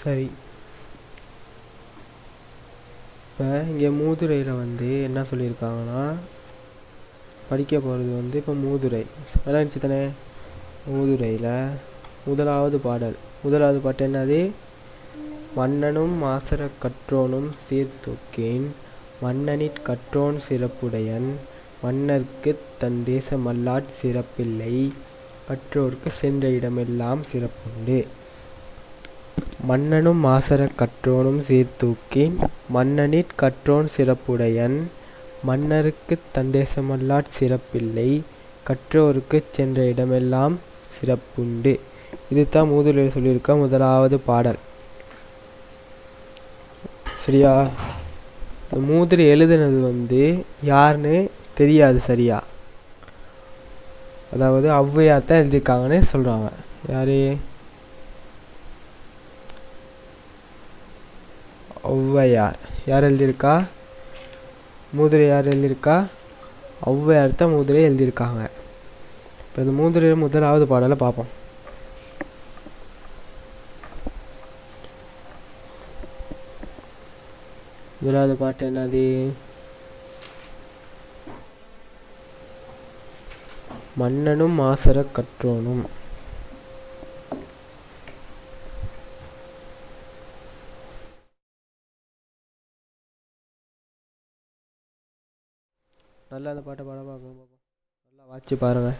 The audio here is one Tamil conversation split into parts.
சரி, இப்போ இங்கே மூதுரையில் என்ன சொல்லியிருக்காங்கன்னா, படிக்க போகிறது இப்போ மூதுரை விளையாடுச்சு தானே. மூதுரையில் முதலாவது பாட்டு என்னது? மன்னனும் மாசற கற்றோனும் சீர்தூக்கின் மன்னனிற் கற்றோன் சிறப்புடையன் மன்னர்க்கு தன் தேசமல்லாற் சிறப்பில்லை கற்றோர்க்கு சென்ற இடமெல்லாம் சிறப்புண்டு. மன்னனும் மாசற கற்றோனும் சீர்தூக்கின் மன்னனிற் கற்றோன் சிறப்புடையன் மன்னருக்கு தன் தேசமல்லாற் சிறப்பில்லை கற்றோருக்கு சென்ற இடமெல்லாம் சிறப்புண்டு. இதுதான் மூதுரையில் சொல்லியிருக்க முதலாவது பாடல். சரியா? மூதுரை எழுதுனது யாருன்னு தெரியாது சரியா. அதாவது ஔவையார் தான் எழுதியிருக்காங்கன்னு சொல்கிறாங்க. யார்? ஔவையார். யார் எழுதியிருக்கா மூதுரை? யார் எழுதியிருக்கா? ஔவையார் தான் மூதுரை எழுதியிருக்காங்க. இப்போ இந்த மூதுரையில் முதலாவது பாடலை பார்ப்போம். முதலாவது பாட்டு என்னது? மன்னனும் மாசற கற்றோனும். நல்லா அந்த பாட்டை பார்ப்போம். நல்லா வாட்சி பாருங்கள்.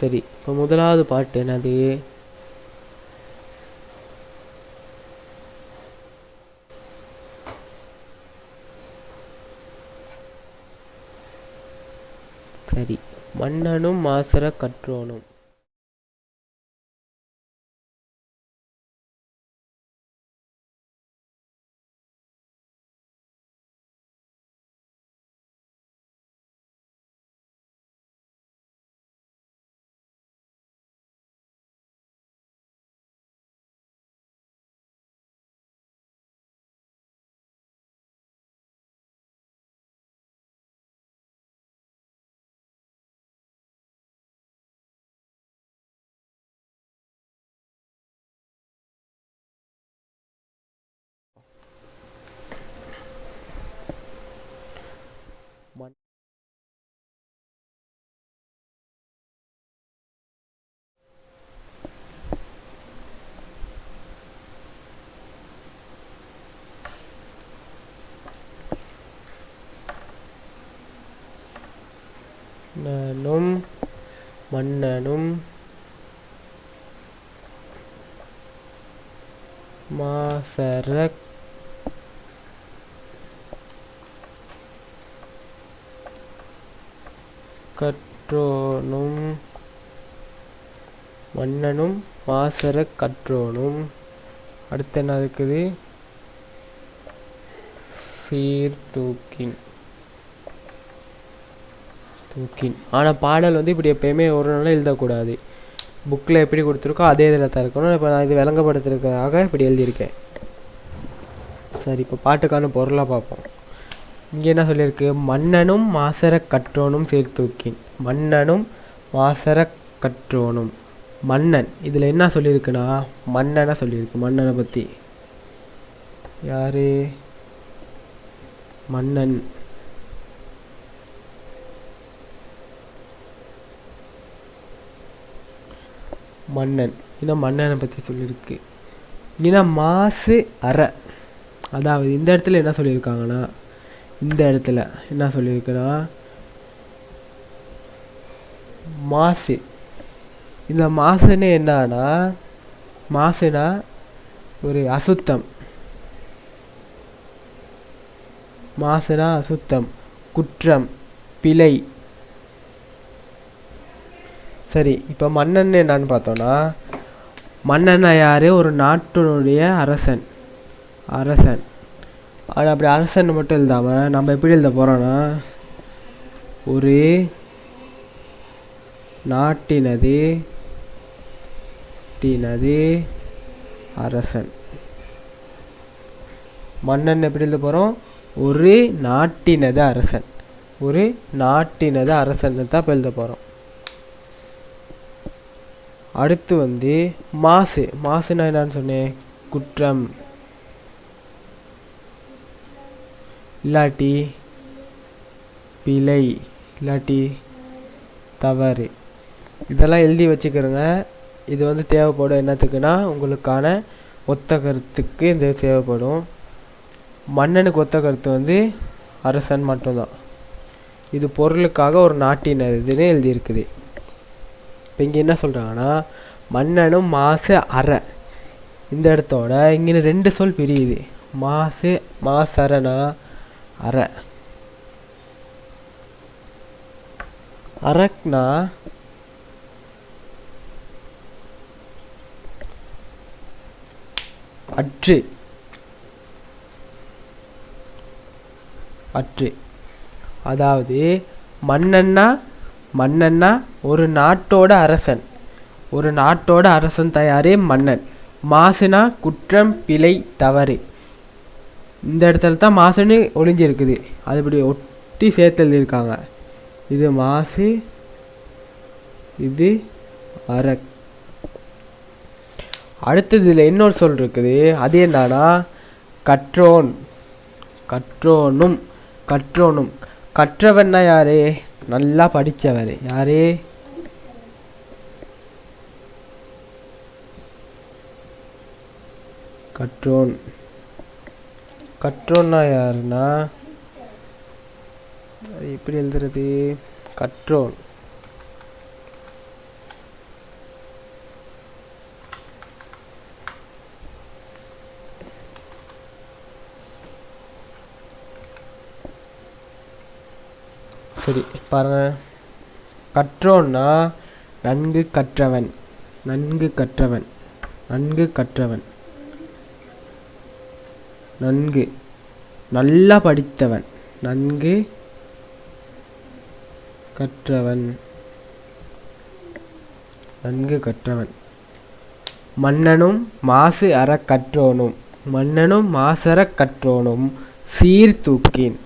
சரி, இப்போ முதலாவது பாட்டு என்னது? சரி, மன்னனும் மாசற கற்றோனும். மன்னனும் மாசற கற்றோனும். மன்னனும் மாசற கற்றோனும். அடுத்து என்ன இருக்குது? சீர்தூக்கின். ஆனால் பாடல் இப்படி எப்பயுமே ஒரு நாள் எழுதக்கூடாது. புக்கில் எப்படி கொடுத்துருக்கோ அதே இதில் தான் இருக்கணும். இப்போ நான் இது விளங்கப்படுத்துறதுக்காக இப்படி எழுதியிருக்கேன். சரி, இப்போ பாட்டுக்கான பொருளாக பார்ப்போம். இங்கே என்ன சொல்லியிருக்கு? மன்னனும் மாசற கற்றோனும் சீர்தூக்கின். மன்னனும் மாசற கற்றோனும். மன்னன் இதில் என்ன சொல்லியிருக்குன்னா மன்னனை சொல்லியிருக்கு. மன்னனை பற்றி யார்? மன்னன். மன்னன் இன்னும் மன்னனை பற்றி சொல்லியிருக்கு. இல்லைன்னா மாசு அற, அதாவது இந்த இடத்துல என்ன சொல்லியிருக்காங்கன்னா, இந்த இடத்துல என்ன சொல்லியிருக்குன்னா மாசு. இந்த மாசுன்னு என்னன்னா, மாசுனா ஒரு அசுத்தம். மாசுனா அசுத்தம், குற்றம், பிழை. சரி, இப்போ மன்னன் என்னன்னு பார்த்தோன்னா, மன்னன்னா யார்? ஒரு நாட்டினுடைய அரசன். அரசன். ஆனால் அப்படி அரசன் மட்டும் எழுதாமல் நம்ம எப்படி எழுத போகிறோன்னா, ஒரு நாட்டினது அரசன். மன்னன் எப்படி எழுத போகிறோம்? ஒரு நாட்டினது அரசன். ஒரு நாட்டினது அரசன் தான் இப்போ எழுத போகிறோம். அடுத்து மாசு. மாசுனா என்னன்னு சொன்னேன்? குற்றம், இல்லாட்டி பிழை, இல்லாட்டி தவறு. இதெல்லாம் எழுதி வச்சுக்கிறோங்க. இது தேவைப்படும் என்னத்துக்குன்னா, உங்களுக்கான ஒத்த கருத்துக்கு இது தேவைப்படும். மன்னனுக்கு ஒத்த கருத்து அரசன் மட்டும்தான். இது பொருளுக்காக ஒரு நாட்டினர் இதுன்னு எழுதியிருக்குது. இப்போ இங்கே என்ன சொல்கிறாங்கன்னா, மன்னனும் மாசு அற. இந்த இடத்தோட இங்கே 2 சொல் பிரியுது. மாசறனா அற. அரக்னா அற்று. அற்று அதாவது மன்னன்னா ஒரு நாட்டோட அரசன். ஒரு நாட்டோட அரசன் தயாரே மன்னன். மாசுனா குற்றம், பிழை, தவறு. இந்த இடத்துல தான் மாசுன்னு ஒளிஞ்சிருக்குது. அது இப்படி ஒட்டி சேர்த்து எழுதியிருக்காங்க. இது மாசு, இது அரக். அடுத்தது இதில் இன்னொரு சொல் இருக்குது. அது என்னன்னா கற்றோன். கற்றோனும். கற்றோனும். கற்றவன்னா யாரு? நல்லா படித்தவர். யாரு? கற்றோன். கற்றோன்னா யாருன்னா, அது எப்படி எழுதுறது? கற்றோன் சரி பாருங்க. கற்றோன்னா நன்கு கற்றவன். நன்கு கற்றவன். நன்கு கற்றவன். நன்கு நல்லா படித்தவன். நன்கு கற்றவன். நன்கு கற்றவன். மன்னனும் மாசு அற கற்றோனும். மன்னனும் மாசற கற்றோனும் சீர்தூக்கின்.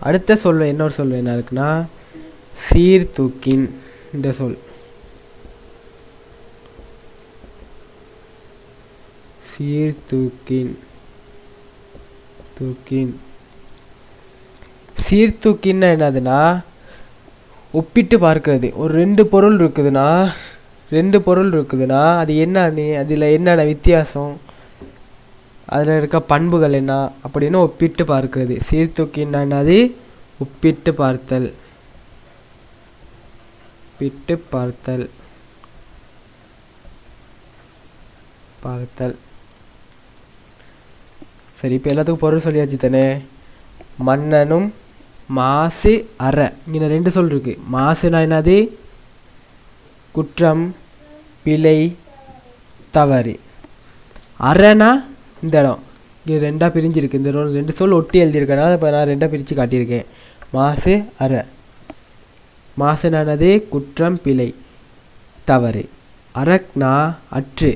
அடுத்த சொல் இன்னொரு சொல் என்ன இருக்குன்னா சீர்தூக்கின். இந்த சொல் சீர்தூக்கின். தூக்கின். சீர்தூக்கின்னா என்னதுன்னா ஒப்பிட்டு பார்க்கிறது. ஒரு 2 பொருள் இருக்குதுன்னா, 2 பொருள் இருக்குதுன்னா அது என்னன்னு, அதில் என்னென்ன வித்தியாசம், அதில் இருக்க பண்புகள் என்ன அப்படின்னு ஒப்பிட்டு பார்க்கிறது. சீர்தூக்கின்னா என்னது? ஒப்பிட்டு பார்த்தல். ஒப்பிட்டு பார்த்தல். பார்த்தல். சரி, இப்போ எல்லாத்துக்கும் பொருள் சொல்லியாச்சு தானே. மன்னனும் மாசு அற. இங்கே 2 சொல் இருக்கு. மாசுனா என்னது? குற்றம், பிழை, தவறு. அறனா இந்த இடம் இங்கே 2ஆக பிரிஞ்சிருக்கு. இந்த 2 சொல் ஒட்டி எழுதியிருக்கனால இப்போ நான் 2ஆக பிரித்து காட்டியிருக்கேன். மாசு அற. மாசுனா என்னது? குற்றம், பிழை, தவறு. அரக்னா அற்று,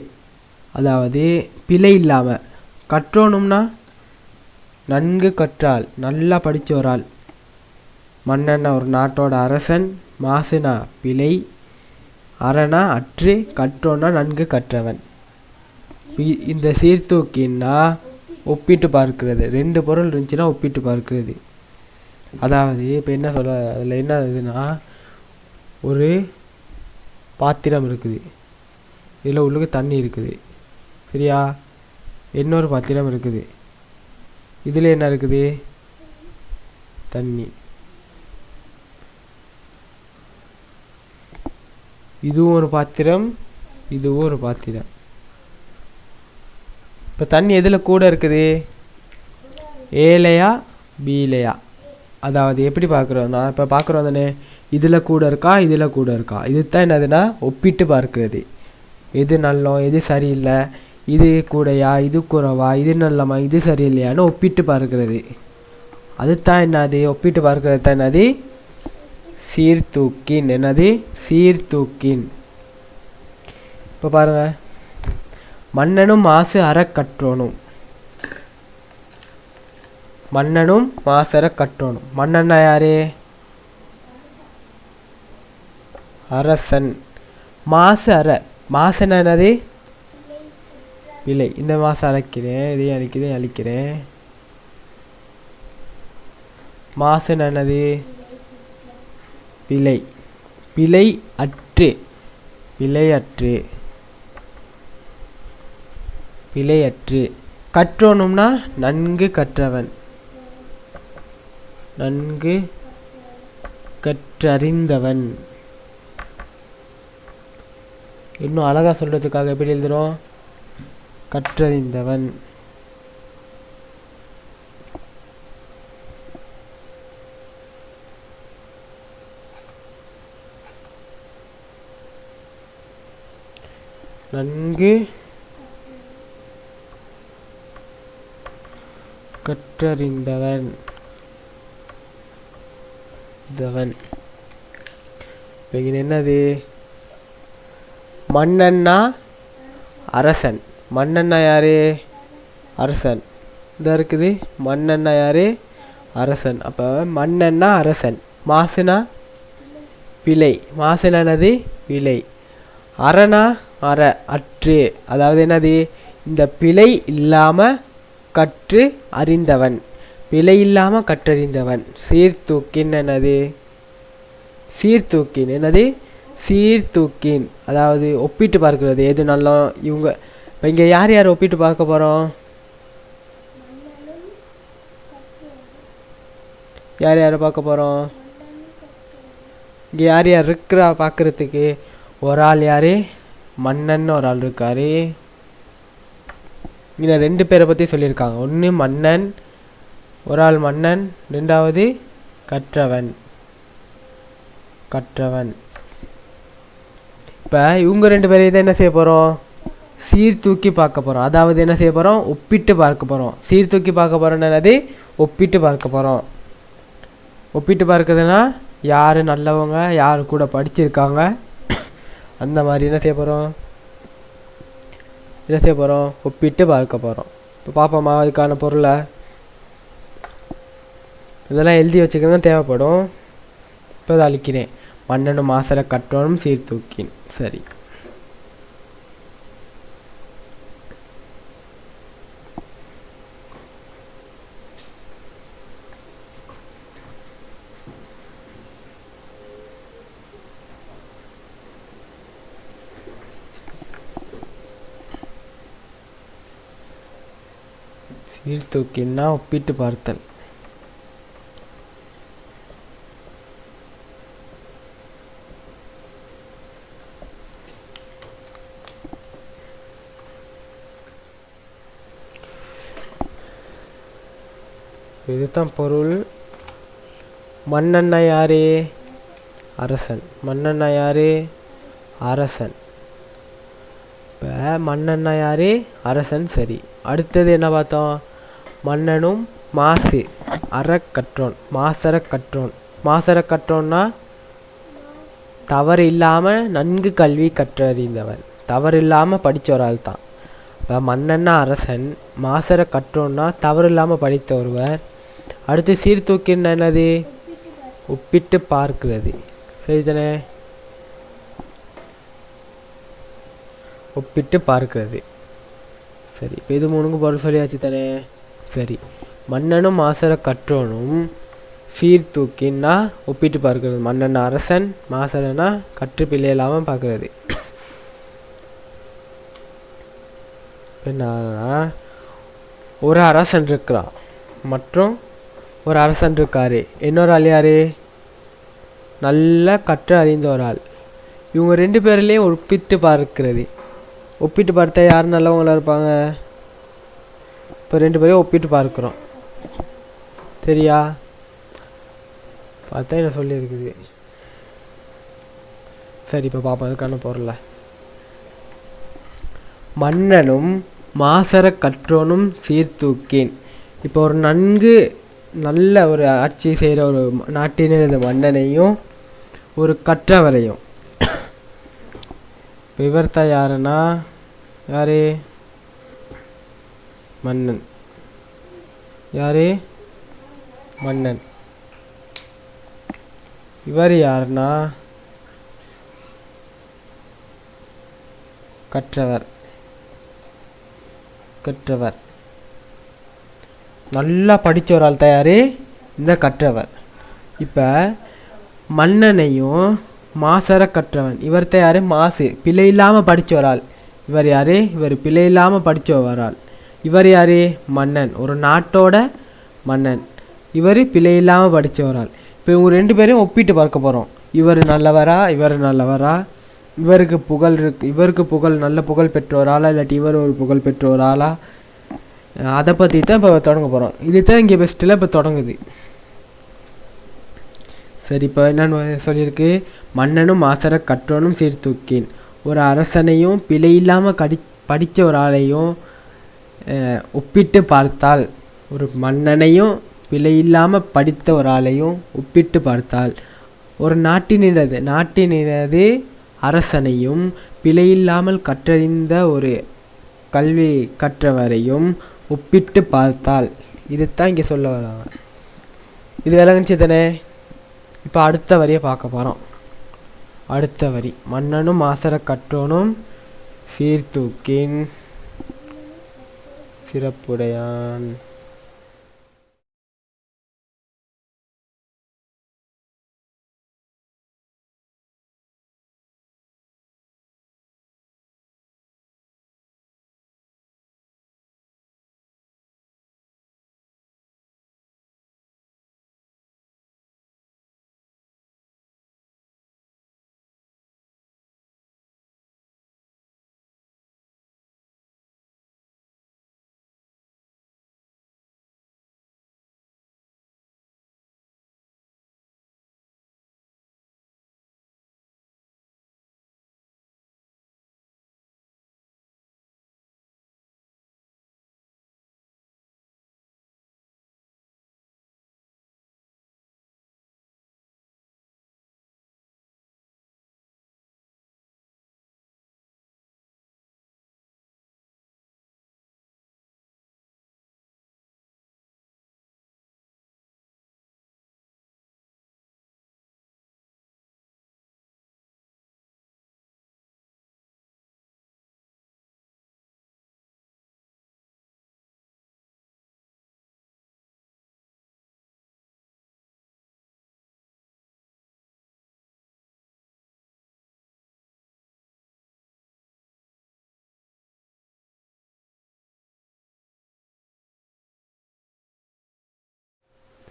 அதாவது பிழை இல்லாமல். கற்றோனும்னா நன்கு கற்றால், நல்லா படித்தவரால். மன்னன்னா ஒரு நாட்டோட அரசன். மாசுனா பிழை, அறனா அற்று, கற்றோன்னா நன்கு கற்றவன். இந்த சீர்தூக்கின்னா ஒப்பிட்டு பார்க்கிறது. 2 பொருள் இருந்துச்சுன்னா ஒப்பிட்டு பார்க்கிறது. அதாவது இப்போ என்ன சொல்ல, அதில் என்ன இருக்குதுன்னா, ஒரு பாத்திரம் இருக்குது, இதில் உள்ளுக்கு தண்ணி இருக்குது, சரியா? இன்னொரு பாத்திரம் இருக்குது, இதில் என்ன இருக்குது? தண்ணி. இதுவும் ஒரு பாத்திரம், இதுவும் ஒரு பாத்திரம். இப்போ தண்ணி எதில் கூட இருக்குது? ஏலையா பீலையா? அதாவது எப்படி பார்க்குறோன்னா, இப்போ பார்க்குறோம் தானே, இதில் கூட இருக்கா, இதில் கூட இருக்கா. இது தான் என்னதுன்னா ஒப்பிட்டு பார்க்கிறது. எது நல்லோம், எது சரியில்லை, இது கூடையா, இது குறைவா, இது நல்லமா, இது சரியில்லையான்னு ஒப்பிட்டு பார்க்கிறது. அது தான் என்னது? ஒப்பிட்டு பார்க்கறது தான் என்னது? சீர்தூக்கின். என்னது? சீர்தூக்கின். இப்போ பாருங்க, மன்னனும் மாசு அற கற்றோனும். மன்னனும் மாசற கற்றோனும். மன்னன்னா யாரு? அரசன். மாசு அற, மாசுன்னா என்னது? பிழை. இந்த மாசம் அழைக்கிறேன், இதையும் அழிக்கிறேன், அழிக்கிறேன். மாசுன்னா என்னது? பிழை. பிழை அற்று, பிழை அற்று, பிழை அற்று. கற்றோனும்னா நன்கு கற்றவன், நன்கு கற்றறிந்தவன். இன்னும் அழகா சொல்றதுக்காக எப்படி எழுதுறோம்? கற்றறிந்தவன். நன்கு கற்றறிந்தவன். இங்கே என்னது? மன்னன்னா அரசன். மன்னன்னா யாரு? அரசன். இதாக இருக்குது. மன்னன்னா யாரு? அரசன். அப்போ மன்னன்னா அரசன். மாசுனா பிழை. மாசுனா என்னது? பிழை. அறனா அற, அற்று. அதாவது என்னது? இந்த பிழை இல்லாமல் கற்று அறிந்தவன். பிழை இல்லாமல் கற்றறிந்தவன். சீர்தூக்கின் என்னது? சீர்தூக்கின் என்னது? சீர்தூக்கின். அதாவது ஒப்பிட்டு பார்க்கிறது. எது நல்லா இவங்க. இப்போ இங்கே யார் யார் ஒப்பிட்டு பார்க்க போகிறோம்? யார் யாரை பார்க்க போகிறோம்? இங்கே யார் யார் இருக்கிறா பார்க்குறதுக்கு? ஒரு ஆள் யார்? மன்னன் ஒரு ஆள் இருக்கார். இங்கே 2 பேரை பற்றி சொல்லியிருக்காங்க. ஒன்று மன்னன், ஒரு ஆள் மன்னன், 2வது கற்றவன். கற்றவன். இப்போ இவங்க 2 பேரையும் தான் என்ன செய்ய போகிறோம்? சீர்தூக்கி பார்க்க போகிறோம். அதாவது என்ன செய்ய போகிறோம்? ஒப்பிட்டு பார்க்க போகிறோம். சீர்தூக்கி பார்க்க போகிறோம் என்னது? ஒப்பிட்டு பார்க்க போகிறோம். ஒப்பிட்டு பார்க்குறதுனா யார் நல்லவங்க, யார் கூட படிச்சிருக்காங்க, அந்த மாதிரி என்ன செய்ய போகிறோம்? என்ன செய்ய போகிறோம்? ஒப்பிட்டு பார்க்க போகிறோம். இப்போ பார்ப்போமா அதுக்கான பொருளை? இதெல்லாம் எழுதி வச்சுக்கணும், தேவைப்படும். இப்போ அதை அழிக்கிறேன். மன்னனும் மாசற கற்றோனும் சீர்தூக்கின். சரி, சீர்தூக்கின்னா ஒப்பிட்டு பார்த்தல். இதுதான் பொருள். மன்னன்னா யாரு? அரசன். மன்னன்னா யாரு? அரசன். இப்போ மன்னன்னா யாரு? அரசன். சரி, அடுத்தது என்ன பார்த்தோம்? மன்னனும் மாசு அற கற்றோன். மாசற கற்றோன். மாசற கற்றோன்னா தவறு இல்லாமல் நன்கு கல்வி கற்றறிந்தவன். தவறு இல்லாமல் படித்த ஒரு ஆள் தான். இப்போ மன்னன்னா அரசன், மாசற கற்றோன்னா தவறு இல்லாமல் படித்த ஒருவர். அடுத்து சீர்தூக்கின்னு என்னது? ஒப்பிட்டு பார்க்கிறது. சரி தானே? ஒப்பிட்டு பார்க்கிறது. சரி, இப்போ இது 3க்கும் பொருள் சொல்லியாச்சு தானே? சரி, மன்னனும் மாசற கற்றோனும் சீர்தூக்கின்னா ஒப்பிட்டு பார்க்கிறது. மன்னன் அரசன், மாசறனா கற்று பிள்ளை இல்லாமல் பார்க்கறது. என்னன்னா, ஒரு அரசன் இருக்கிறான் மற்றும் ஒரு அரசன் இருக்காரு. இன்னொரு ஆள் யாரு? நல்லா கற்று அறிந்த ஒரு ஆள். இவங்க 2 பேர்லேயும் ஒப்பிட்டு பார்க்கிறது. ஒப்பிட்டு பார்த்தா யார் நல்லவங்களா இருப்பாங்க? இப்போ 2 பேரையும் ஒப்பிட்டு பார்க்குறோம். சரியா? பார்த்தா என்ன சொல்லியிருக்குது. சரி, இப்போ பார்ப்போம் அதுக்கான பொருளை. மன்னனும் மாசற கற்றோனும் சீர்தூக்கின். இப்போ ஒரு நல்ல ஒரு ஆட்சி செய்கிற ஒரு நாட்டினது மன்னனையும் ஒரு கற்றவரையும். இவர்த்தா யாருன்னா யாரு? மன்னன். யாரு? மன்னன். இவர் யாருன்னா கற்றவர். கற்றவர் நல்லா படித்த ஒரு ஆள் தயார், இந்த கற்றவர். இப்போ மன்னனையும் மாசற கற்றவன். இவர் யார்? மாசு, பிழை இல்லாமல் படித்த ஒரு ஆள். இவர் யார்? இவர் பிழை இல்லாமல் படித்த ஒரு ஆள். இவர் யார்? மன்னன், ஒரு நாட்டோட மன்னன். இவர் பிழை இல்லாமல் படித்த ஒரு ஆள். இப்போ இவங்க 2 பேரையும் ஒப்பிட்டு பார்க்க போகிறோம். இவர் நல்லவரா, இவர் நல்லவரா, இவருக்கு புகழ் இருக்கு, இவருக்கு புகழ், நல்ல புகழ் பெற்ற ஒரு ஆளா, இல்லாட்டி இவர் ஒரு புகழ் பெற்ற ஒரு ஆளா, அதை பற்றி தான் இப்போ தொடங்க போகிறோம். இது தான் இங்கே பெஸ்ட்டில் இப்போ தொடங்குது. சரி, இப்போ என்னென்னு சொல்லியிருக்கு? மன்னனும் மாசற கற்றோனும் சீர்தூக்கின். ஒரு அரசனையும் பிழை இல்லாமல் படித்த ஒரு ஆளையும் ஒப்பிட்டு பார்த்தால், ஒரு மன்னனையும் பிழை இல்லாமல் படித்த ஒரு ஆளையும் ஒப்பிட்டு பார்த்தால், ஒரு நாட்டினது அரசனையும் பிழையில்லாமல் கற்றறிந்த ஒரு கல்வி கற்றவரையும் ஒப்பிட்டு பார்த்தால், இதுதான் இங்கே சொல்ல வராங்க. இது விளங்குச்சு தானே? இப்போ அடுத்த வரியை பார்க்க போகிறோம். அடுத்த வரி, மன்னனும் மாசற கற்றோனும் சீர்தூக்கின் சிறப்புடையான்.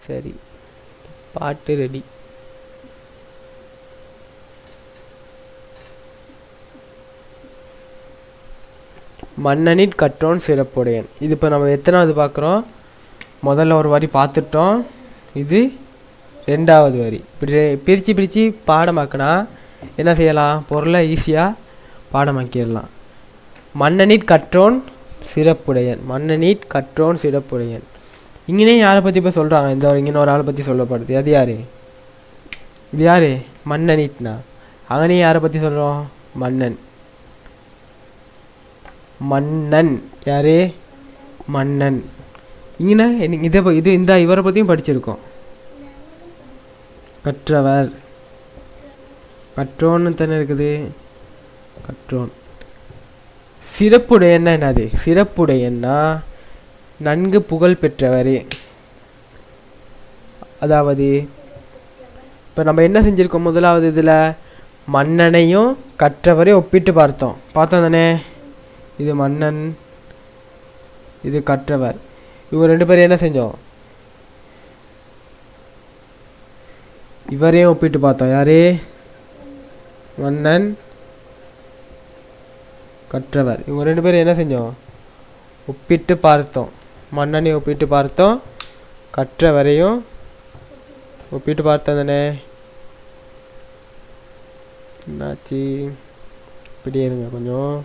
சரி, பாட்டு ரெடி. மன்னனின் கற்றோன் சிறப்புடையன். இது இப்போ நம்ம எத்தனாவது பார்க்குறோம்? முதல்ல ஒரு வரி பார்த்துட்டோம், இது 2வது வரி. இப்படி பிரித்து பாடமாக்கினா என்ன செய்யலாம்? பொருளை ஈஸியாக பாடமாக்கிடலாம். மன்னனின் கற்றோன் சிறப்புடையன். மன்னனின் கற்றோன் சிறப்புடையன். இங்கேனே யாரை பற்றி இப்போ சொல்கிறாங்க? இங்கே ஒரு ஆளை பற்றி சொல்லப்படுது. அது யார்? இது யார்? மன்னனிட்னா. அங்கனே யாரை பற்றி சொல்கிறோம்? மன்னன். மன்னன் யார்? மன்னன். இங்கே இவரை பற்றியும் படிச்சிருக்கோம். கற்றவர். கற்றோன்னு தானே இருக்குது. கற்றோன். சிறப்புடையன்னா என்னது? சிறப்புடையன்னா நன்கு புகழ் பெற்றவர். அதாவது இப்போ நம்ம என்ன செஞ்சுருக்கோம்? முதலாவது இதில் மன்னனையும் கற்றவரையும் ஒப்பிட்டு பார்த்தோம் தானே. இது மன்னன், இது கற்றவர். இவங்க ரெண்டு பேரும் என்ன செஞ்சோம்? இவரையும் ஒப்பிட்டு பார்த்தோம். யாரு? மன்னன், கற்றவர். இவங்க ரெண்டு பேரும் என்ன செஞ்சோம்? ஒப்பிட்டு பார்த்தோம். மன்னனையும் ஒப்பிட்டு பார்த்தோம், கற்றவரையும் ஒப்பிட்டு பார்த்தோம் தானே. என்னாச்சு? இப்படியே இருங்க கொஞ்சம்.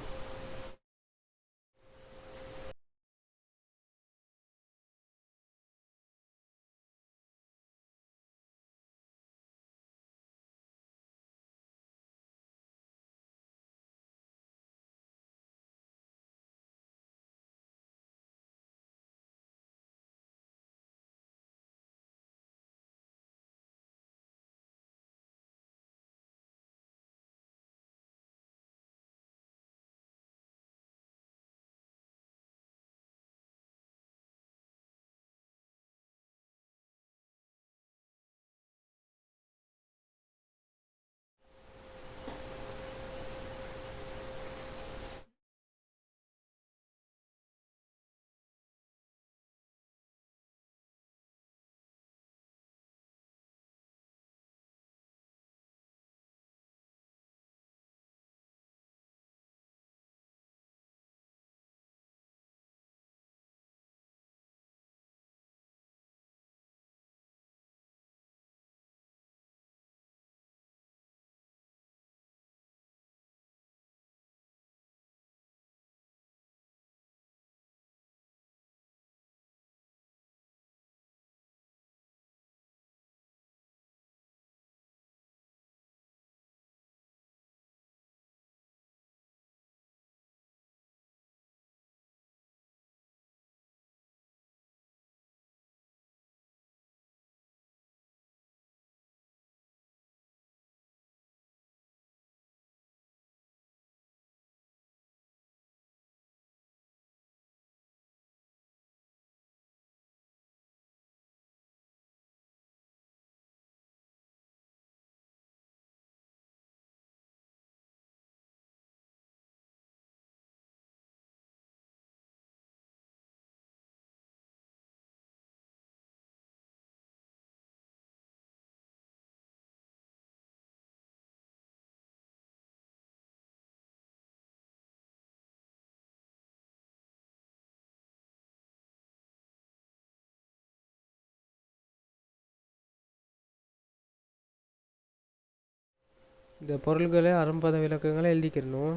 இந்த பொருள்களை அரும்பத விளக்கங்களை எழுதிக்கிறணும்.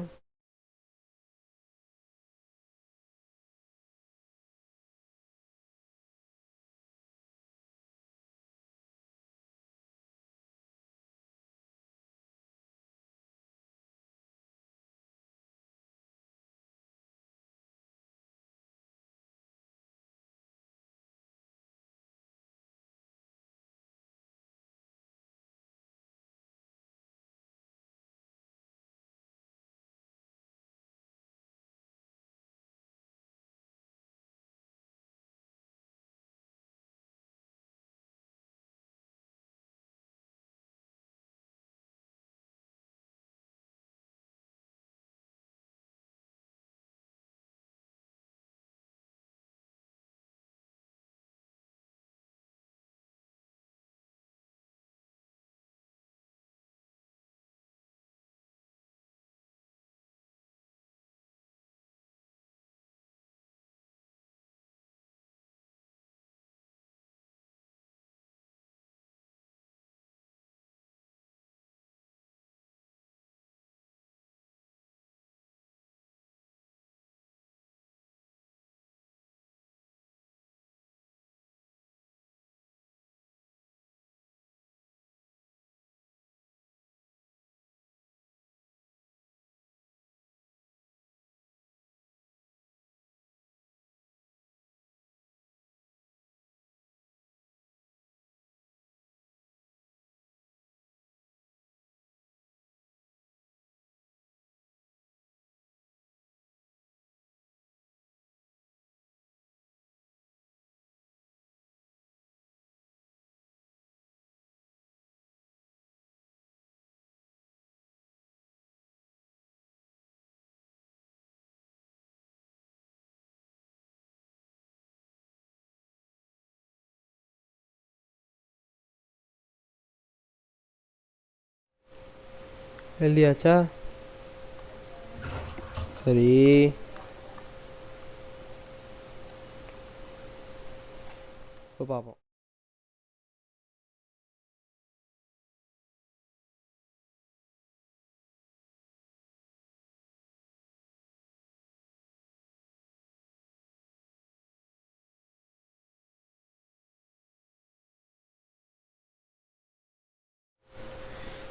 எழுதியாச்சா? சரி, இப்போ பார்ப்போம்.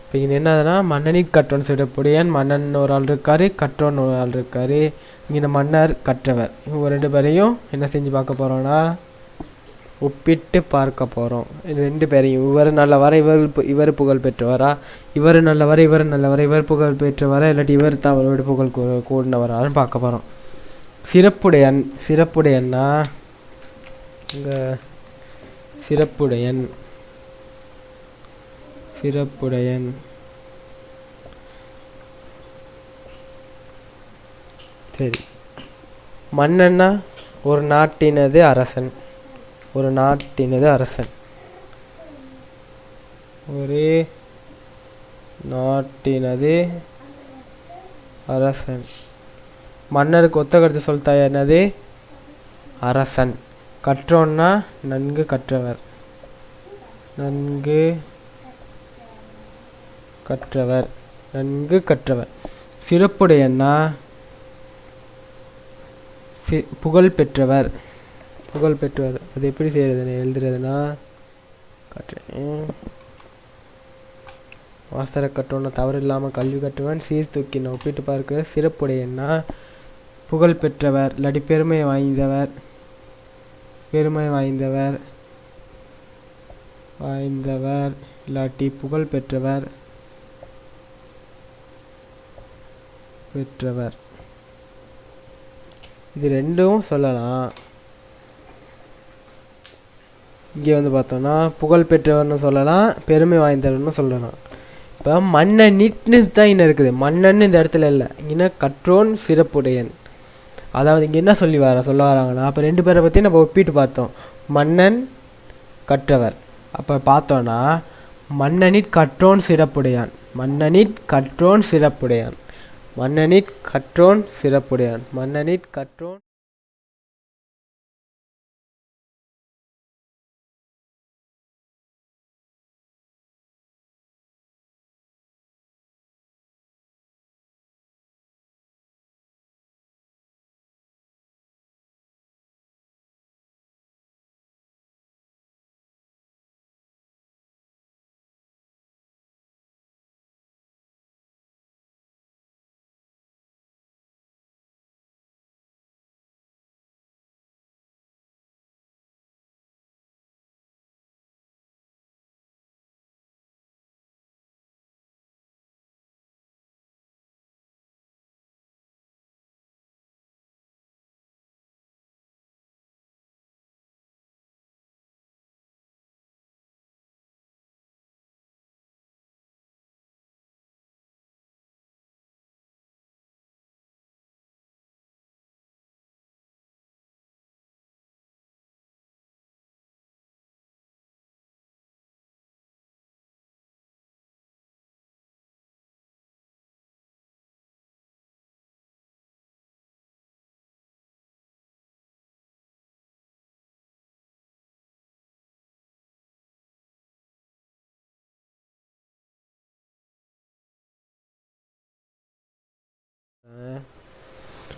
இப்போ இங்கே என்னதுன்னா மன்னனின் கற்றோன் சிறப்புடையன், மன்னன் ஒரு ஆள் இருக்கார், கற்றோன் ஒரு ஆள் இருக்கார். இங்கே இந்த மன்னர் கற்றவர் இவங்க 2 பேரையும் என்ன செஞ்சு பார்க்க போகிறோன்னா ஒப்பிட்டு பார்க்க போகிறோம். 2 பேரையும் இவர் நல்லவரா, இவர் புகழ் பெற்றவரா, இவர் நல்லவரா, இவர் நல்லவரா, இவர் புகழ் பெற்றவரா, இல்லாட்டி இவர் தான் அவரோட புகழ் கூடினவரான்னு பார்க்க போகிறோம். சிறப்புடையன், சிறப்புடையன்னா இங்கே சிறப்புடையன், சிறப்புடையன் சரி. மன்னன்னா ஒரு நாட்டினது அரசன், ஒரு நாட்டினது அரசன், ஒரு நாட்டினது அரசன். மன்னருக்கு ஒத்த கருத்து சொல்லிட்டா என்னது? அரசன். கற்றோன்னா நன்கு கற்றவர், நன்கு கற்றவர், நன்கு கற்றவர். சிறப்புடையன்னா புகழ் பெற்றவர், புகழ் பெற்றவர். அது எப்படி செய்யறதுன்னு எழுதுறதுன்னா மாஸ்டர கற்றோன்னா தவறு இல்லாமல் கல்வி கற்றுவன், சீர்தூக்கின ஒப்பிட்டு பார்க்கிற. சிறப்புடையன்னா புகழ் பெற்றவர் இல்லாட்டி பெருமை வாய்ந்தவர், பெருமை வாய்ந்தவர், வாய்ந்தவர் இல்லாட்டி புகழ் பெற்றவர், பெற்றவர். இது 2ம் சொல்லலாம். இங்கே வந்து பார்த்தோன்னா புகழ் பெற்றவர்னு சொல்லலாம், பெருமை வாய்ந்தவர்னு சொல்லலாம். இப்போ மன்னனிட்னு தான் இன்னும் இருக்குது, மன்னன் இந்த இடத்துல இல்லை. இங்கே கற்றோன் சிறப்புடையன். அதாவது இங்கே என்ன சொல்ல வராங்கன்னா அப்போ 2 பேரை பற்றி நம்ம ஒப்பிட்டு பார்த்தோம். மன்னன் கற்றவர். அப்போ பார்த்தோன்னா மன்னனிற் கற்றோன் சிறப்புடையான், மன்னனிற் கற்றோன் சிறப்புடையான், மன்னனிற் கற்றோன் சிறப்புடையான், மன்னனிற் கற்றோன்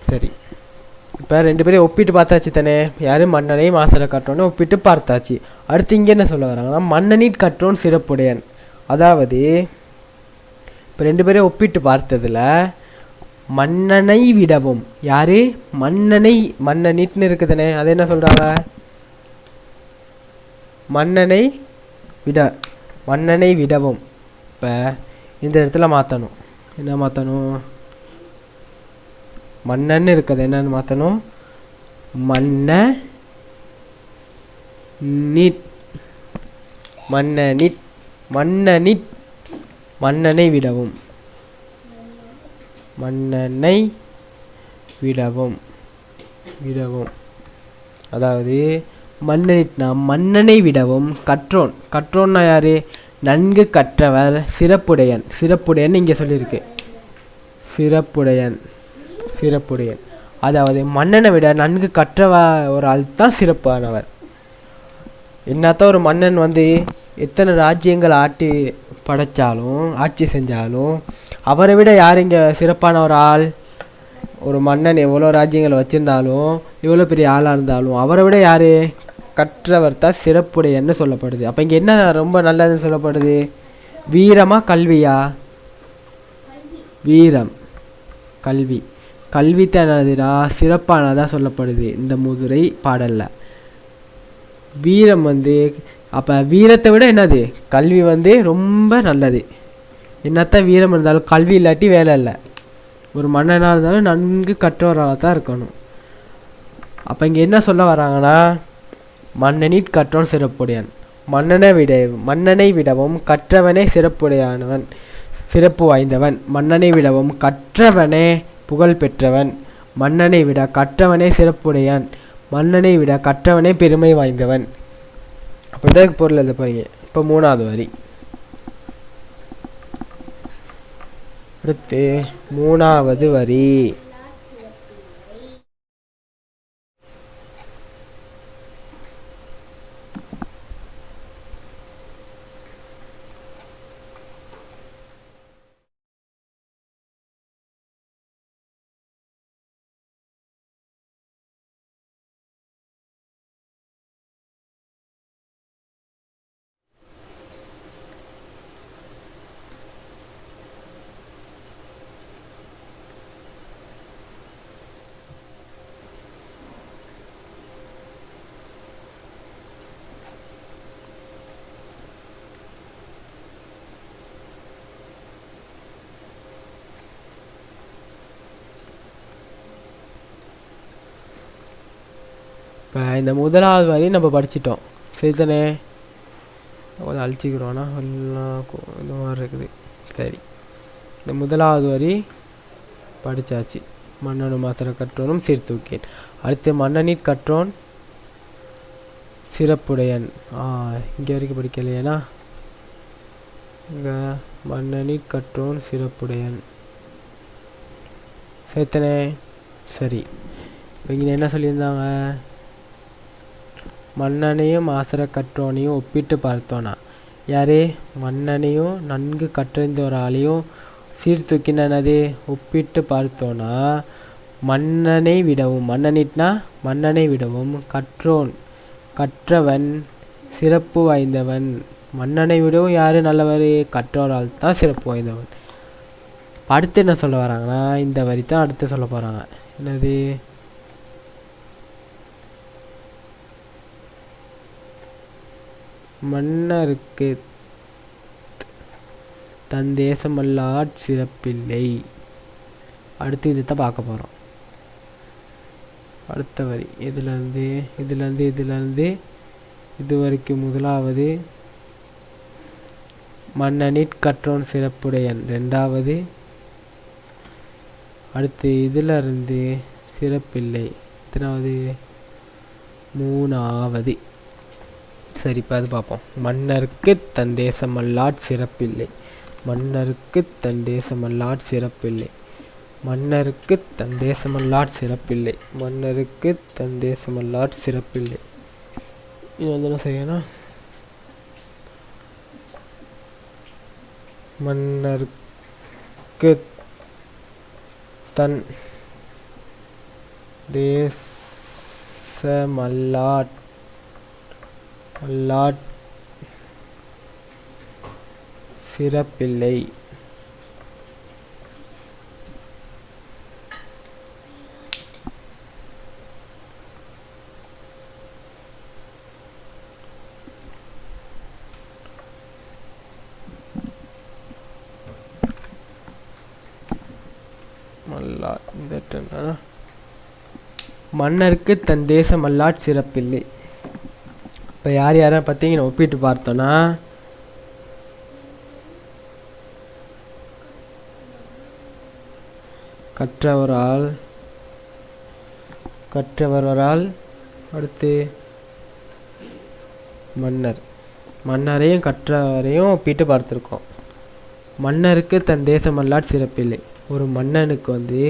சரி. இப்போ 2 பேரையும் ஒப்பிட்டு பார்த்தாச்சு தானே, யார் மன்னனையும் மாசரை கற்றோன்னு ஒப்பிட்டு பார்த்தாச்சு. அடுத்து இங்கே என்ன சொல்ல வராங்கன்னா மன்னனிற் கற்றோன் சிறப்புடையன். அதாவது இப்போ 2 பேரையும் ஒப்பிட்டு பார்த்ததில் மன்னனை விடவும், யார் மன்னனை, மன்னனிட்னு இருக்குதுனே, அது என்ன சொல்கிறாங்க? மன்னனை விட, மன்னனை விடவும். இப்போ இந்த இடத்துல மாற்றணும், என்ன மாற்றணும்? மன்னன்னு இருக்குது, என்னன்னு மாற்றணும்? மன்ன நிட், மன்னனிட், மன்னனிட், மன்னனை விடவும், மன்னனை விடவும், விடவும். அதாவது மன்னனிட்னா மன்னனை விடவும் கற்றோன், கற்றோன்னா யார்? நன்கு கற்றவர் சிறப்புடையன். சிறப்புடையன் இங்கே சொல்லியிருக்கு. சிறப்புடையன் அதாவது மன்னனை விட நன்கு கற்றவ ஒரு ஆள் தான் சிறப்பானவர். என்னத்தான் ஒரு மன்னன் வந்து எத்தனை ராஜ்யங்கள் ஆட்சி செஞ்சாலும் அவரை விட யார் இங்கே சிறப்பான ஒரு ஆள்? ஒரு மன்னன் எவ்வளோ ராஜ்யங்கள் வச்சுருந்தாலும் எவ்வளோ பெரிய ஆளாக இருந்தாலும் அவரை விட யார்? கற்றவர் தான் சிறப்புடையன்னு சொல்லப்படுது. அப்போ இங்கே என்ன ரொம்ப நல்லதுன்னு சொல்லப்படுது? வீரமா கல்வியா? வீரம், கல்வி. கல்வித்தனதுனா சிறப்பானதாக சொல்லப்படுது இந்த முதுரை பாடலில். வீரம் வந்து அப்போ வீரத்தை விட என்னது? கல்வி வந்து ரொம்ப நல்லது. என்னத்தான் வீரம் இருந்தாலும் கல்வி இல்லாட்டி வேலை இல்லை. ஒரு மன்னனாக இருந்தாலும் நன்கு கற்றவராக தான் இருக்கணும். அப்போ இங்கே என்ன சொல்ல வராங்கன்னா, மன்னனிற் கற்றோன் சிறப்புடையான். மன்னனை விடவும் கற்றவனே சிறப்புடையானவன், சிறப்பு வாய்ந்தவன். மன்னனை விடவும் கற்றவனே புகழ் பெற்றவன். மன்னனை விட கற்றவனே சிறப்புடையான். மன்னனை விட கற்றவனே பெருமை வாய்ந்தவன். அப்போ இதற்கு பொருள் எழுத போறீங்க. இப்போ 3வது வரி. அடுத்து 3வது வரி. இப்போ இந்த 1வது வரி நம்ம படிச்சிட்டோம், சரிதானே? கொஞ்சம் அழிச்சிக்கிறோன்னா எல்லாம் இந்த மாதிரி இருக்குது. சரி, இந்த 1வது வரி படித்தாச்சு. மன்னனும் மாத்திர கற்றோனும் சீர்தூக்கேன். அடுத்து மன்னனிற் கற்றோன் சிறப்புடையன். இங்கே வரைக்கும் படிக்கலையேனா? இங்கே மன்னனிற் கற்றோன் சிறப்புடையன், சரிதானே? சரி, இங்கே என்ன சொல்லியிருந்தாங்க? மன்னனையும் மாசற கற்றோனையும் ஒப்பிட்டு பார்த்தோன்னா யாரே? மன்னனையும் நன்கு கற்றறிந்த ஒரு ஆளையும் சீர்தூக்கினது ஒப்பிட்டு பார்த்தோன்னா மன்னனை விடவும், மன்னனிட்னா மன்னனை விடவும் கற்றவன் சிறப்பு வாய்ந்தவன். மன்னனை விடவும் யார் நல்லவர்? கற்றோரால் தான் சிறப்பு வாய்ந்தவன். அடுத்து என்ன சொல்ல வராங்கன்னா, இந்த வரி தான் அடுத்து சொல்ல போகிறாங்க. என்னது? மன்னருக்கு தன் தேசமல்லாட் சிறப்பில்லை. அடுத்து இதை தான் பார்க்க போகிறோம். அடுத்த வரி இதுலேருந்து இது வரைக்கும் 1வது மன்னனிற் கற்றோன் சிறப்புடையன், 2வது. அடுத்து இதிலிருந்து சிறப்பில்லை, எத்தனாவது? 3வது. சரி, இப்போ அது பார்ப்போம். மன்னருக்கு தன் தேசமல்லாட் சிறப்பில்லை. மன்னருக்கு தன் தேசமல்லாட் சிறப்பில்லை. மன்னருக்கு தன் தேசமல்லாட் சிறப்பில்லை. மன்னருக்கு தன் தேசமல்லாட் சிறப்பில்லை. இது வந்து என்ன சரியானா? மன்னருக்கு தன் தேசமல்லாட் சிறப்பில்லை. மன்னருக்கு தன் தேசமல்லாட் சிறப்பில்லை. இப்போ யாரை பார்த்தீங்கன்னா ஒப்பிட்டு பார்த்தோன்னா, கற்றவரால் அடுத்து மன்னர். மன்னரையும் கற்றவரையும் ஒப்பிட்டு பார்த்துருக்கோம். மன்னருக்கு தன் தேசமல்லாட் சிறப்பில்லை. ஒரு மன்னனுக்கு வந்து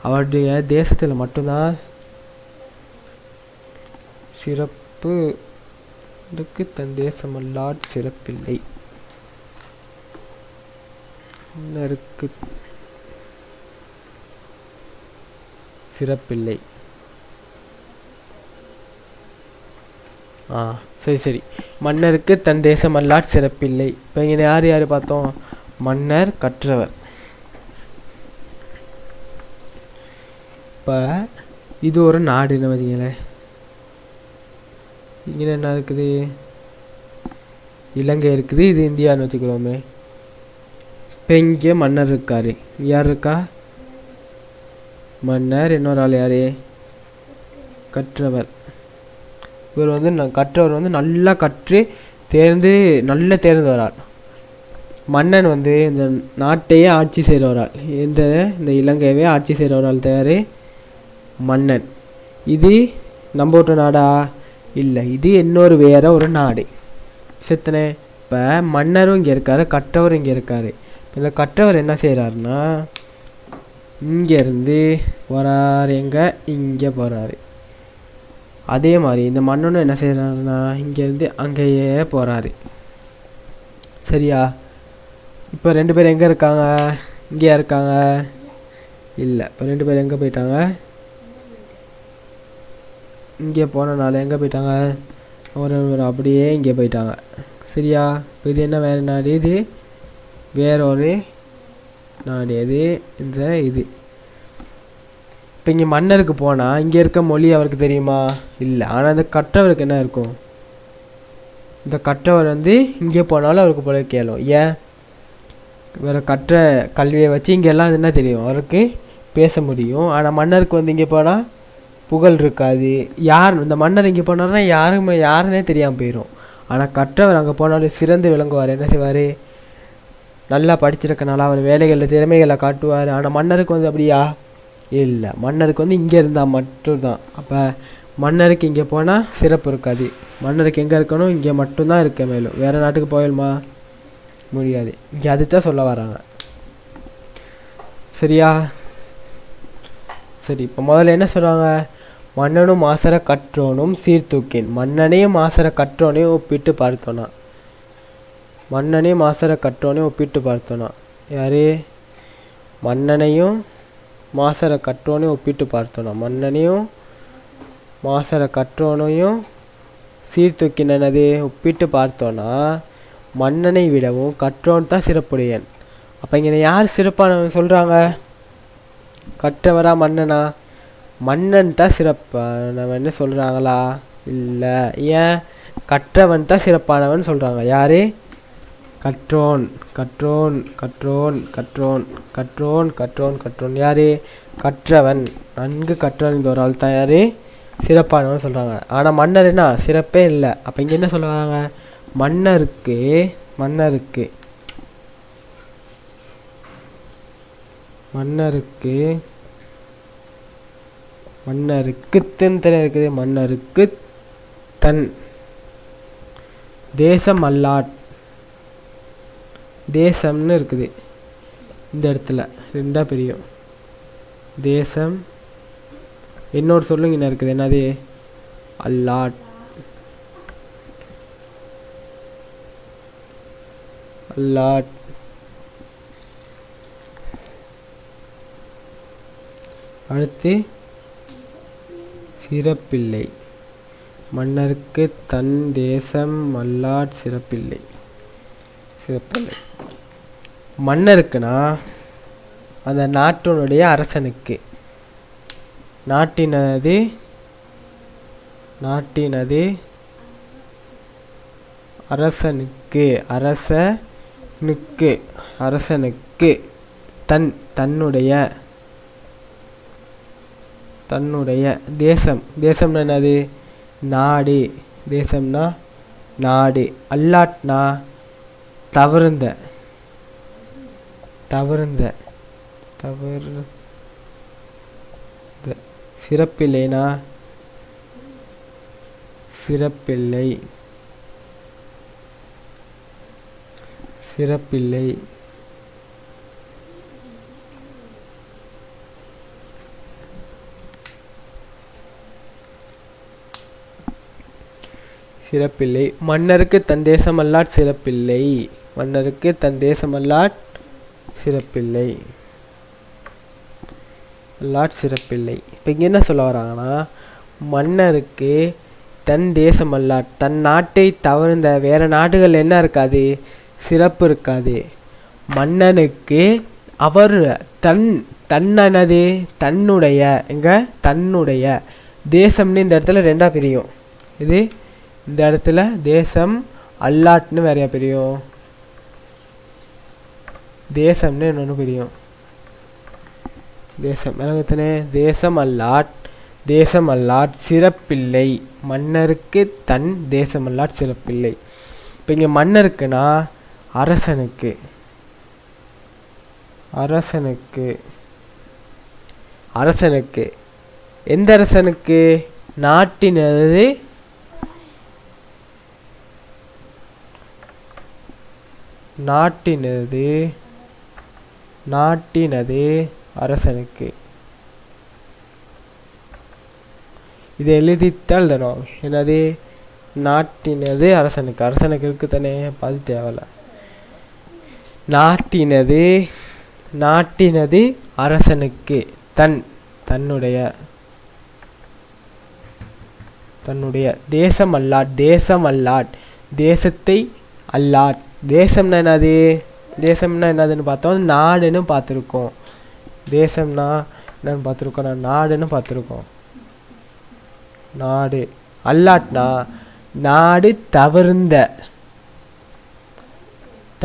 அவருடைய தேசத்தில் மட்டும்தான் சிறப்பு. தன் தேசமல்லாட் சிறப்பில்லை. மன்னருக்கு சிறப்பில்லை. சரி. மன்னருக்கு தன் தேசமல்லாட் சிறப்பில்லை. இப்போ இங்கே யார் பார்த்தோம்? மன்னர், கற்றவர். இப்போ இது ஒரு நாடுன்னு பார்த்தீங்களே, இங்கே என்ன இருக்குது? இலங்கை இருக்குது, இது இந்தியான்னு வச்சுக்கிறோமே. இப்போ இங்கே மன்னர் இருக்கார். யார் இருக்கா? மன்னர். இன்னொரு ஆள் யார்? கற்றவர். இவர் வந்து கற்றவர் வந்து நல்லா கற்று நல்ல தேர்ந்தவரால். மன்னன் வந்து இந்த நாட்டையே ஆட்சி செய்கிறவரால், இந்த இலங்கையவே ஆட்சி செய்கிறவரால் தயார் மன்னன். இது நம்ம ஒரு நாடா? இல்லை, இது இன்னொரு வேற ஒரு நாடு. செத்தனே. இப்போ மன்னரும் இங்கே இருக்கார், கற்றவரும் இங்கே இருக்கார். இந்த கற்றவர் என்ன செய்கிறாருன்னா, இங்கேருந்து போகிறார், எங்கே? இங்கே போகிறாரு. அதே மாதிரி இந்த மன்னனும் என்ன செய்கிறாருன்னா, இங்கேருந்து அங்கேயே போகிறாரு. சரியா? இப்போ 2 பேர் எங்கே இருக்காங்க? இங்கேயா இருக்காங்க? இல்லை. இப்போ 2 பேர் எங்கே போயிட்டாங்க? இங்கே போனனால எங்கே போயிட்டாங்க? ஒரு அப்படியே இங்கே போயிட்டாங்க. சரியா? இப்போ இது என்ன வேறு நாடு? இது வேறொரு நாடு. எது? இந்த இது. இப்போ இங்கே மன்னருக்கு போனால் இங்கே இருக்க மொழி அவருக்கு தெரியுமா? இல்லை. ஆனால் இந்த கற்றவருக்கு என்ன இருக்கும்? இந்த கற்றவர் வந்து இங்கே போனாலும் அவருக்கு போல கேளும். ஏன்? வேறு கற்ற கல்வியை வச்சு இங்கெல்லாம் என்ன தெரியும்? அவருக்கு பேச முடியும். ஆனால் மன்னருக்கு வந்து இங்கே போனால் புகழ் இருக்காது. இந்த மன்னர் இங்கே போனார்னா யாருன்னே தெரியாமல் போயிடும். ஆனால் கற்றவர் அங்கே போனாலும் சிறந்து விளங்குவார். என்ன செய்வார்? நல்லா படிச்சிருக்கனால அவர் வேலைகளில் திறமைகளை காட்டுவார். ஆனால் மன்னருக்கு வந்து அப்படியா? இல்லை. மன்னருக்கு வந்து இங்கே இருந்தால் மட்டும்தான். அப்போ மன்னருக்கு இங்கே போனால் சிறப்பு இருக்காது. மன்னருக்கு எங்கே இருக்கணும்? இங்கே மட்டும்தான் இருக்க. மேலும் வேறு நாட்டுக்கு போயிடுமா? முடியாது. இங்கே அதுதான் சொல்ல வராங்க. சரியா? சரி. இப்போ முதல்ல என்ன சொல்கிறாங்க? மன்னனும் மாசற கற்றோனும் சீர்தூக்கின். மன்னனையும் மாசற கற்றோனையும் ஒப்பிட்டு பார்த்தோன்னா, மன்னனையும் மாசற கற்றோனையும் ஒப்பிட்டு பார்த்தோன்னா யார்? மன்னனையும் மாசற கற்றோனையும் ஒப்பிட்டு பார்த்தோன்னா, மன்னனையும் மாசற கற்றோனையும் சீர்தூக்கினது ஒப்பிட்டு பார்த்தோன்னா, மன்னனை விடவும் கற்றோன் தான் சிறப்புடையன். அப்போ இங்கே யார் சிறப்பானவன் சொல்கிறாங்க? கற்றவரா மன்னனா? மன்னன் தான் சிறப்பானவன் சொல்கிறாங்களா? இல்லை. ஏன்? கற்றவன் தான் சிறப்பானவன் சொல்கிறாங்க. யார்? கற்றோன். கற்றோன் கற்றோன் கற்றோன் கற்றோன் கற்றோன் கற்றோன் யார்? கற்றவன். நன்கு கற்றவன் இந்த ஒரு ஆள் தான் யார்? சிறப்பானவன் சொல்கிறாங்க. ஆனால் மன்னர் என்ன? சிறப்பே இல்லை. அப்போ இங்கே என்ன சொல்லுவாங்க? மன்னருக்கு இருக்குது. மன்னருக்கு தன் தேசம் அல்லாட். தேசம்னு இருக்குது இந்த இடத்துல. 2 பிரியும். தேசம். இன்னொரு சொல்லுங்க என்ன இருக்குது? என்னது? அல்லாட். அல்லாட். அடுத்து சிறப்பில்லை. மன்னருக்கு தன் தேசம் அல்லாட் சிறப்பில்லை. மன்னருக்குன்னா அந்த நாட்டினுடைய அரசனுக்கு. நாட்டினது அரசனுக்கு. தன்னுடைய தேசம். தேசம்னா என்னது? நாடு. தேசம்னா நாடு. அல்லாட்னா தவறுந்த. சிறப்பில்லைனா சிறப்பில்லை. சிறப்பில்லை. சிறப்பில்லை. மன்னருக்கு தன் தேசமல்லாட் சிறப்பில்லை. மன்னருக்கு தன் தேசமல்லாட் சிறப்பில்லை. அல்லாட் சிறப்பில்லை. இப்போ இங்கே என்ன சொல்ல வராங்கன்னா, மன்னருக்கு தன் தேசமல்லாட், தன் நாட்டை தவிர்ந்த வேறு நாடுகள் என்ன இருக்காது, சிறப்பு இருக்காது. மன்னனுக்கு அவர் தன்னது தன்னுடைய, எங்க தன்னுடைய தேசம்னு இந்த இடத்துல ரெண்டாக பிரியும். இது இந்த இடத்துல தேசம் அல்லாட்னு வேறையா பிரியும், தேசம்னு இன்னொன்று பிரியும். தேசம் எத்தனை, தேசம் அல்லாட், தேசம் அல்லாட் சிறப்பில்லை. மன்னருக்கு தன் தேசம் அல்லாட் சிறப்பில்லை. இப்போ இங்கே மன்னருக்குன்னா அரசனுக்கு, அரசனுக்கு அரசனுக்கு எந்த அரசனுக்கு, நாட்டினது நாட்டினது நாட்டினது அரசனுக்கு. இதை எழுதித்தால் தரும். என்னது, நாட்டினது அரசனுக்கு. அரசனுக்கு இருக்கு தானே, அது தேவையில்ல. நாட்டினது நாட்டினது அரசனுக்கு தன்னுடைய தன்னுடைய தேசம் அல்லாட், தேசம் அல்லாட் தேசத்தை அல்லாட். தேசம்னா என்னது, தேசம்னா என்னதுன்னு பார்த்தோம், நாடுன்னு பார்த்துருக்கோம். தேசம்னா என்னன்னு பார்த்துருக்கோம், நான் நாடுன்னு பார்த்துருக்கோம். நாடு. அல்லாட்னா நாடு தவிர்ந்த,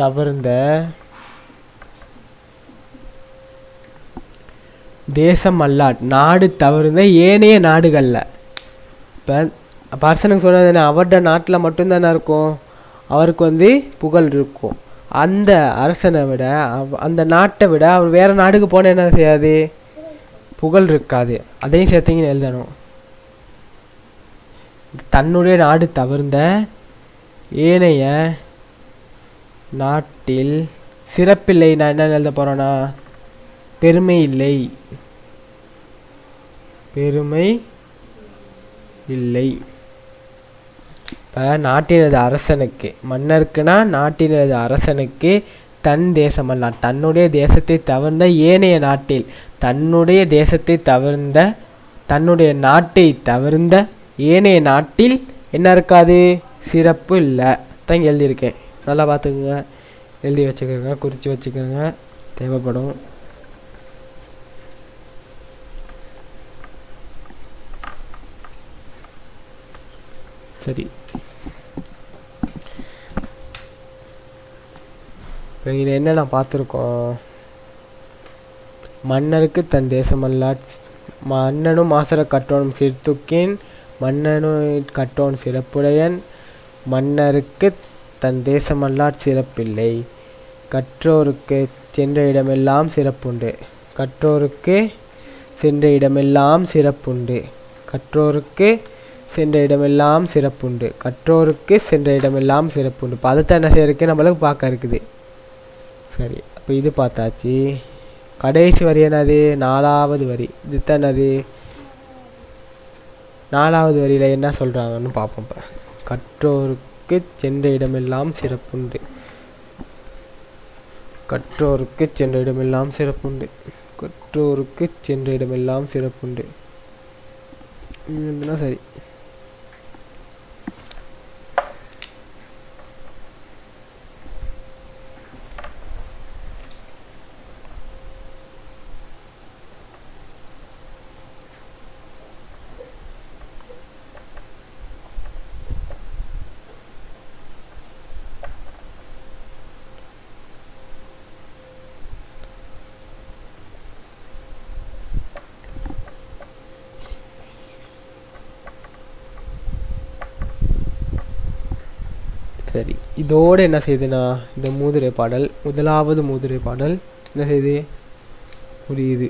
தவிர்ந்த தேசம் அல்லாட் நாடு தவிர்ந்த ஏனைய நாடுகளில். இப்போ அரசனுக்கு சொன்னது என்ன, அவருடைய நாட்டில் மட்டும்தானே இருக்கும், அவருக்கு புகழ் இருக்கும். அந்த அரசனை விட, அந்த நாட்டை விட அவர் வேறு நாடுக்கு போனால் என்ன செய்யாது, புகழ் இருக்காது. அதையும் சேர்த்திங்கன்னு எழுதணும். தன்னுடைய நாடு தவிர்ந்த ஏனைய நாட்டில் சிறப்பில்லை. நான் என்ன எழுத போகிறேன்னா, பெருமை இல்லை, பெருமை இல்லை. இப்போ நாட்டினது அரசனுக்கு, மன்னருக்குன்னா நாட்டினது அரசனுக்கு தன் தேசமல்ல, தன்னுடைய தேசத்தை தவிர்ந்த ஏனைய நாட்டில், தன்னுடைய தேசத்தை தவிர்ந்த, தன்னுடைய நாட்டை தவிர்ந்த ஏனைய நாட்டில் என்ன இருக்காது, சிறப்பு இல்லை. தான் இங்கே எழுதியிருக்கேன். நல்லா பார்த்துக்குங்க, எழுதி வச்சுக்கோங்க, குறித்து வச்சுக்கோங்க, தேவைப்படும். சரி, இப்போ இதில் என்னென்ன பார்த்துருக்கோம், மன்னருக்கு தன் தேசமல்லாட், மன்னனும் மாசர கட்டோனும் சீர்தூக்கின், மன்னனும் கட்டோன் சிறப்புடையன், மன்னருக்கு தன் தேசமல்லாட் சிறப்பில்லை, கற்றோருக்கு சென்ற இடமெல்லாம் சிறப்புண்டு, கற்றோருக்கு சென்ற இடமெல்லாம் சிறப்புண்டு, கற்றோருக்கு சென்ற இடமெல்லாம் சிறப்புண்டு, கற்றோருக்கு சென்ற இடமெல்லாம் சிறப்புண்டு. இப்போ அதைத்தான் என்ன செய்யறதுக்கு நம்மளுக்கு பார்க்க இருக்குது. சரி, அப்போ இது பார்த்தாச்சு. கடைசி வரி என்னது, 4வது வரி. இது தான் என்னது, 4வது வரியில் என்ன சொல்கிறாங்கன்னு பார்ப்போம். இப்போ கற்றோருக்கு சென்ற இடமெல்லாம் சிறப்புண்டு, கற்றோருக்கு சென்ற இடமெல்லாம் சிறப்புண்டு, கற்றோருக்கு சென்ற இடமெல்லாம் சிறப்புண்டு. சரி, சரி, இதோடு என்ன செய்யுதுன்னா, இந்த மூதுரை பாடல், முதலாவது மூதுரை பாடல் என்ன செய்யுது, முடியுது.